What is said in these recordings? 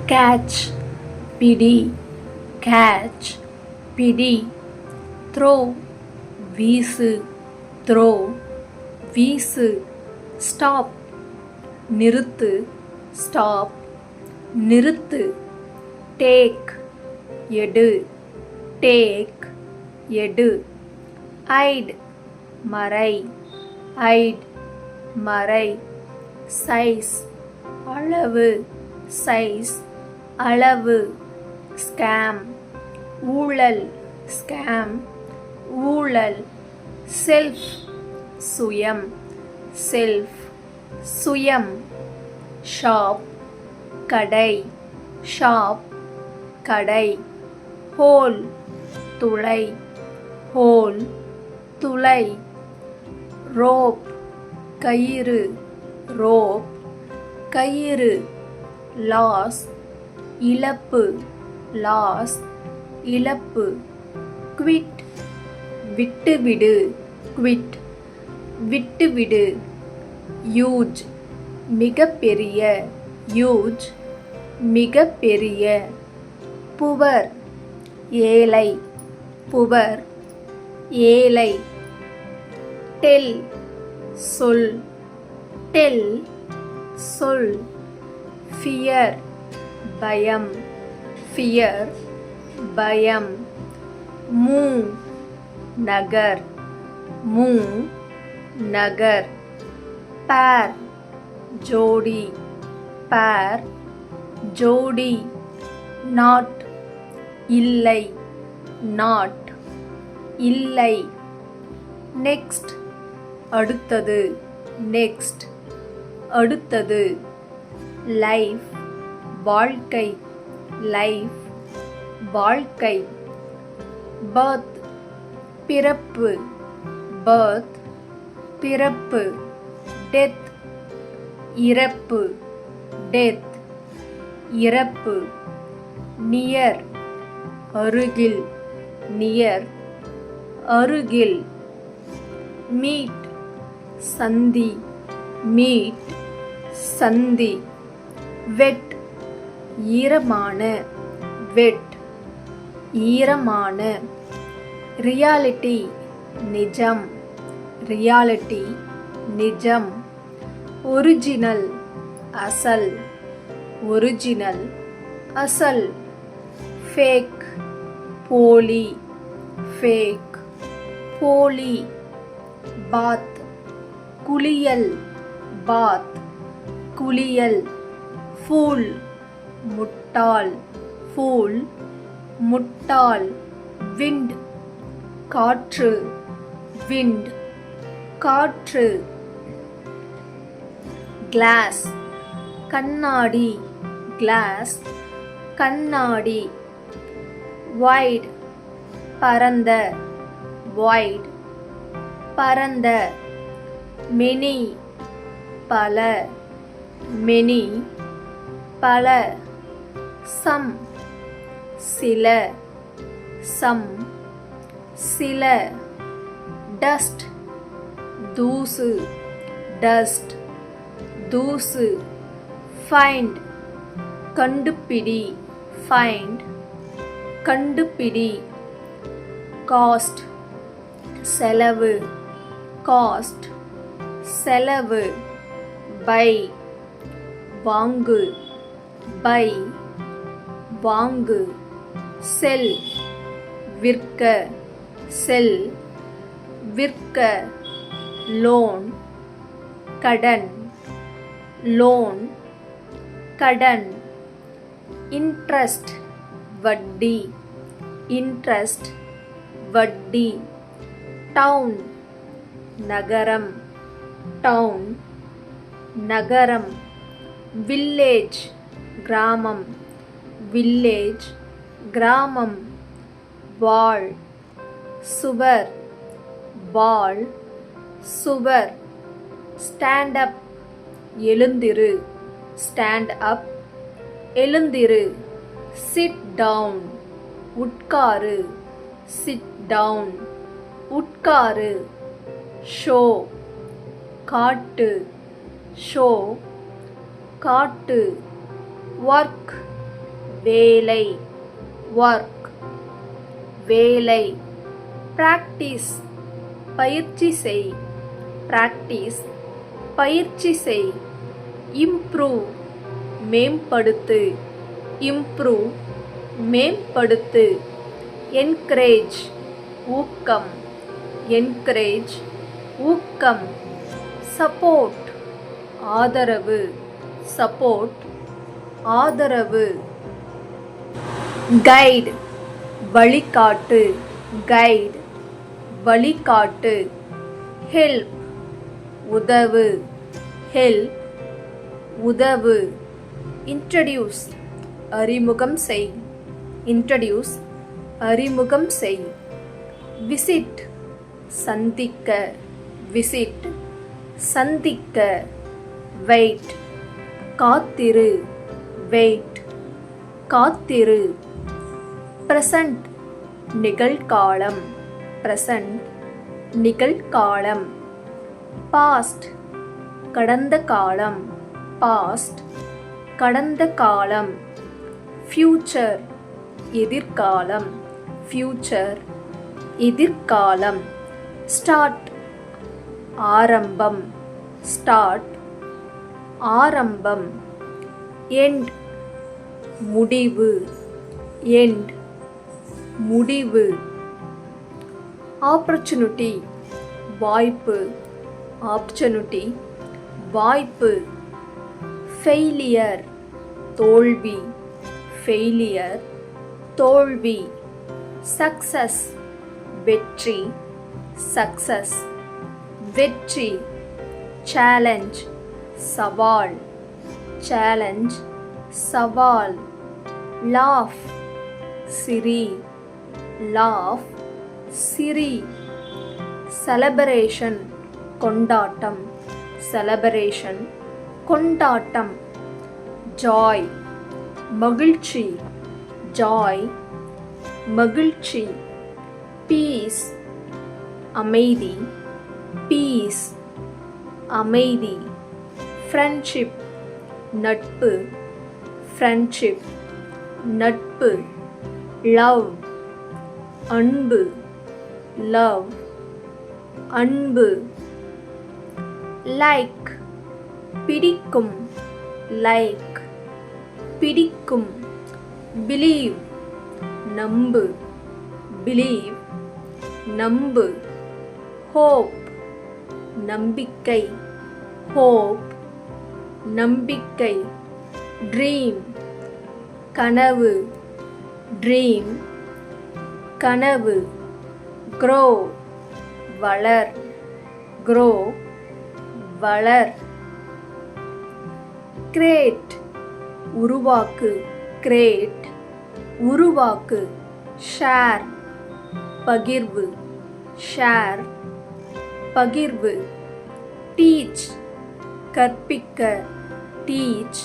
Catch பிடி, catch பிடி. Throw வீசு, த்ரோ வீசு. ஸ்டாப் நிறுத்து, ஸ்டாப் நிறுத்து. டேக் எடு, டேக் எடு. ஐட் மறை, ஐட் மறை. சைஸ் அளவு, சைஸ் அளவு. ஸ்கேம் ஊழல், ஸ்கேம் ஊழல். செல்ஃப் சுயம், செல்ஃப் சுயம். ஷாப் கடை, ஷாப் கடை. ஹோல் துளை, ஹோல் துளை. ரோப் கயிறு, ரோப் கயிறு. லாஸ் இழப்பு, லாஸ் இழப்பு. குவிட் விட்டுவிடு, குவிட் விட்டுவிடு. யூஜ் மிகப்பெரிய, யூஜ் மிகப்பெரிய. புவர் ஏழை, புவர் ஏழை. டெல் சொல், டெல் சொல். ஃபியர் பயம், ஃபியர் பயம். மூவ் நகர், மூவ் நகர். பேர் ஜோடி, பேர் ஜோடி. நாட் இல்லை, நாட் இல்லை. நெக்ஸ்ட் அடுத்தது, நெக்ஸ்ட் அடுத்தது. லைஃப் வாழ்க்கை, லைஃப் வாழ்க்கை. பர்த் பிறப்பு, பர்த் பிறப்பு. டெத் இறப்பு, டெத் இறப்பு. நியர் அருகில், நியர் அருகில். மீட் சந்தி, மீட் சந்தி. வெட் ஈரமான, வெட் ஈரமான. ரியாலிட்டி நிஜம், ரியாலிட்டி நிஜம். ஒரிஜினல் அசல், ஒரிஜினல் அசல். ஃபேக் போலி, ஃபேக் போலி. பாத் குளியல், பாத் குளியல். ஃபூல் முட்டாள், ஃபூல் முட்டாள். விண்ட் காற்று, விண்ட் காற்று. கிளாஸ் கண்ணாடி, கிளாஸ் கண்ணாடி. வைட் பரந்த, வைட் பரந்த. மெனி பல, மெனி பல. சம் சில, சம் சில. டஸ்ட் தூசு, டஸ்ட் தூசு. ஃபைண்ட் கண்டுபிடி, ஃபைண்ட் கண்டுபிடி. காஸ்ட் செலவு, காஸ்ட் செலவு. பை வாங்கு, பை வாங்கு. செல் விற்க, செல் விற்க. லோன் கடன், லோன் கடன். இன்ட்ரஸ்ட் வட்டி, இன்ட்ரஸ்ட் வட்டி. டவுன் நகரம், டவுன் நகரம். வில்லேஜ் கிராமம், வில்லேஜ் கிராமம். வால் சுவர், வால் சுவர். ஸ்டாண்ட் அப் எழுந்திரு, ஸ்டாண்ட் அப் எழுந்திரு. சிட் டவுன் உட்காரு, சிட் டவுன் உட்காரு. ஷோ காட்டு, ஷோ காட்டு. ஒர்க் வேலை ஒர்க் வேலை. பிராக்டிஸ் பயிற்சி செய் பிராக்டிஸ் பயிற்சி செய். இம்ப்ரூவ் மேம்படுத்து இம்ப்ரூவ் மேம்படுத்து. என்கரேஜ் ஊக்கம் என்கரேஜ் ஊக்கம். சப்போர்ட் ஆதரவு சப்போர்ட் ஆதரவு. கைடு வழிகாட்டு கைடு வழிகாட்டு. ஹெல்ப் உதவு ஹெல்ப் உதவு. இன்ட்ரடியூஸ் அறிமுகம் செய் இன்ட்ரடியூஸ் அறிமுகம் செய். விசிட் சந்திக்க விசிட் சந்திக்க. வெயிட் காத்திரு வெயிட் காத்திரு. பிரசன்ட் நிகழ்காலம் பிரசன்ட் நிகழ்காலம். பாஸ்ட் கடந்த காலம் பாஸ்ட் கடந்த காலம். ஃபியூச்சர் எதிர்காலம் ஃபியூச்சர் எதிர்காலம். ஸ்டார்ட் ஆரம்பம் ஸ்டார்ட் ஆரம்பம். எண்ட் முடிவு எண்ட் முடிவு. ஆப்பர்ச்சுனிட்டி வாய்ப்பு ஆப்பர்ச்சுனிட்டி வாய்ப்பு. ஃபெயிலியர் தோல்வி ஃபெயிலியர் தோல்வி. சக்சஸ் வெற்றி சக்சஸ் வெற்றி. சேலஞ்ச் சவால் சேலஞ்ச் சவால். லாஃப் சிரி லாஃப் சிரி. செலப்ரேஷன் கொண்டாட்டம் செலப்ரேஷன் கொண்டாட்டம். ஜாய் மகிழ்ச்சி ஜாய் மகிழ்ச்சி. பீஸ் அமைதி பீஸ் அமைதி. ஃப்ரெண்ட்ஷிப் நட்பு ஃப்ரெண்ட்ஷிப் நட்பு. லவ் அன்பு லவ் அன்பு. லைக் பிடிக்கும் லைக் பிடிக்கும். பிலீவ் நம்பு பிலீவ் நம்பு. ஹோப் நம்பிக்கை ஹோப் நம்பிக்கை. ட்ரீம் கனவு ட்ரீம் கனவு. க்ரோ வளர் க்ரோ வளர். கிரேட் உருவாக்கு கிரேட் உருவாக்கு. ஷேர் பகிர்வு ஷேர் பகிர்வு. டீச் கற்பிக்க டீச்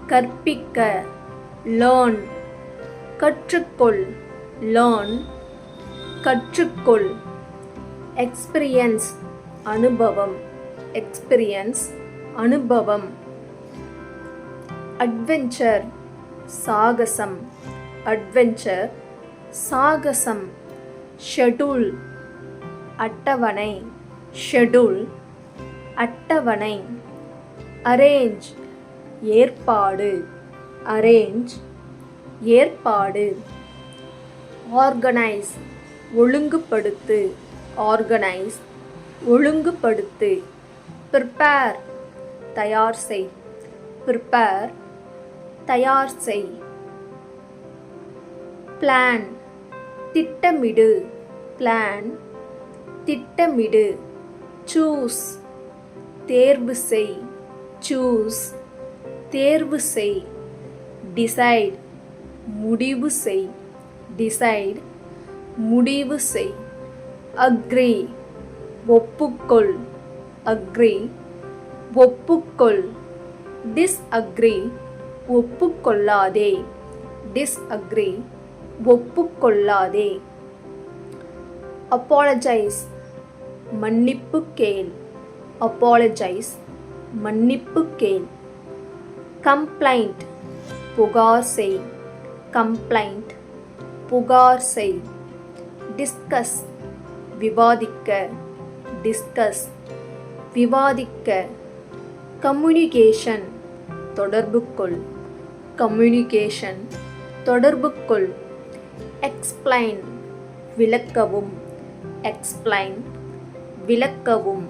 கற்பிக்க. லேர்ன் கற்றுக்கொள் லேர்ன் கற்றுக்கொள். எக்ஸ்பீரியன்ஸ் அனுபவம் எக்ஸ்பீரியன்ஸ் அனுபவம். அட்வென்ச்சர் சாகசம் அட்வென்ச்சர் சாகசம். ஷெட்யூல் அட்டவணை ஷெட்யூல் அட்டவணை. அரேஞ்ச் ஏற்பாடு அரேஞ்ச் ஏற்பாடு. ஆர்கனைஸ் ஒழுங்குபடுத்து ஆர்கனைஸ் ஒழுங்குபடுத்து. ப்ரிப்பேர் தயார் செய் ப்ரிப்பேர் தயார் செய். பிளான் திட்டமிடு பிளான் திட்டமிடு. சூஸ் தேர்வு செய் சூஸ் தேர்வு செய். டிசைட் முடிவு செய் டிசைட் முடிவு செய். அக்ரி ஒப்புக்கொள் அக்ரி ஒப்புக்கொள். டிஸ்அக்ரி ஒப்புக்கொள்ளாதே டிஸ்அக்ரி ஒப்புக்கொள்ளாதே. அப்பாலஜைஸ் மன்னிப்பு கேள் அப்பாலஜைஸ் மன்னிப்பு கேள். கம்ப்ளைண்ட் புகார் செய் கம்ப்ளைண்ட் புகார் செய். டிஸ்கஸ் விவாதிக்க. டிஸ்கஸ் விவாதிக்க. கம்யூனிகேஷன் தொடர்பு கொள். கம்யூனிகேஷன் தொடர்பு கொள். எக்ஸ்பிளைன் விளக்கவும். எக்ஸ்பிளைன் விளக்கவும்.